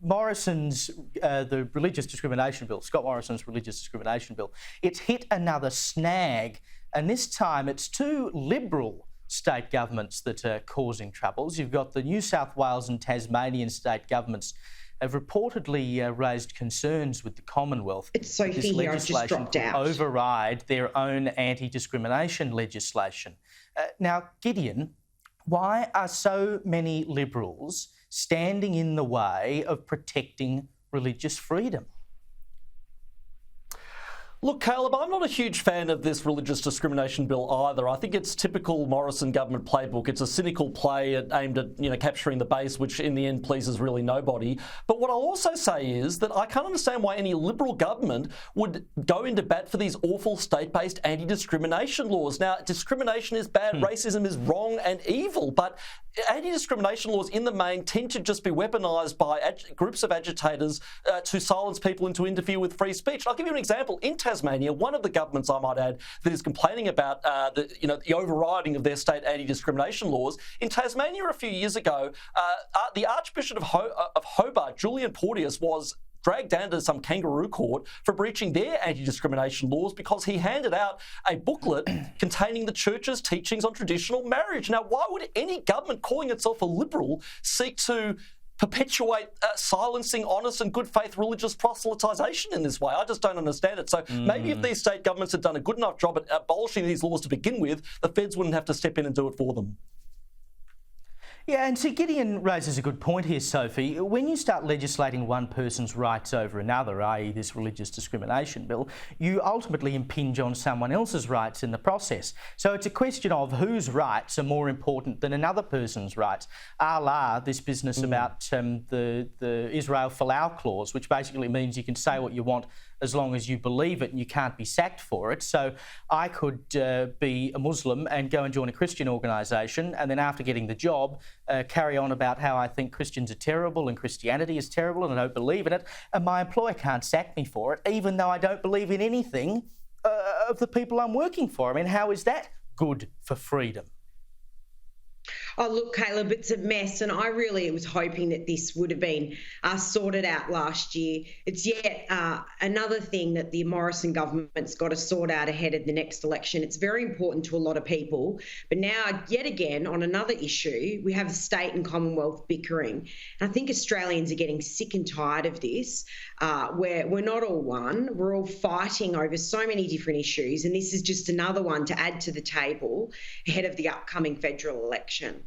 Morrison's, the religious discrimination bill, Scott Morrison's religious discrimination bill, it's hit another snag, and this time it's two Liberal state governments that are causing troubles. You've got the New South Wales and Tasmanian state governments have reportedly raised concerns with the Commonwealth. It's Sophie here, I've just dropped out. Override their own anti-discrimination legislation. Now, Gideon, why are so many Liberals standing in the way of protecting religious freedom? Look, Caleb, I'm not a huge fan of this religious discrimination bill either. I think it's typical Morrison government playbook. It's a cynical play aimed at, capturing the base, which in the end pleases really nobody. But what I'll also say is that I can't understand why any Liberal government would go into bat for these awful state-based anti-discrimination laws. Now, discrimination is bad, racism is wrong and evil, but anti-discrimination laws in the main tend to just be weaponised by groups of agitators to silence people and to interfere with free speech. I'll give you an example. In Tasmania, one of the governments, I might add, that is complaining about the overriding of their state anti-discrimination laws. In Tasmania a few years ago, the Archbishop of Hobart, Julian Porteous, was dragged down to some kangaroo court for breaching their anti-discrimination laws because he handed out a booklet containing the church's teachings on traditional marriage. Now, why would any government calling itself a Liberal seek to perpetuate silencing honest and good faith religious proselytisation in this way? I just don't understand it. So maybe if these state governments had done a good enough job at abolishing these laws to begin with, the feds wouldn't have to step in and do it for them. Yeah, and see, Gideon raises a good point here, Sophie. When you start legislating one person's rights over another, i.e. this religious discrimination bill, you ultimately impinge on someone else's rights in the process. So it's a question of whose rights are more important than another person's rights, a la this business about the Israel Folau clause, which basically means you can say what you want as long as you believe it and you can't be sacked for it. So I could be a Muslim and go and join a Christian organisation, and then after getting the job, carry on about how I think Christians are terrible and Christianity is terrible and I don't believe in it, and my employer can't sack me for it, even though I don't believe in anything of the people I'm working for. I mean, how is that good for freedom? Oh, look, Caleb, it's a mess, and I really was hoping that this would have been sorted out last year. It's yet another thing that the Morrison government's got to sort out ahead of the next election. It's very important to a lot of people, but now, yet again, on another issue, we have the state and Commonwealth bickering. And I think Australians are getting sick and tired of this, where we're not all one. We're all fighting over so many different issues, and this is just another one to add to the table ahead of the upcoming federal election.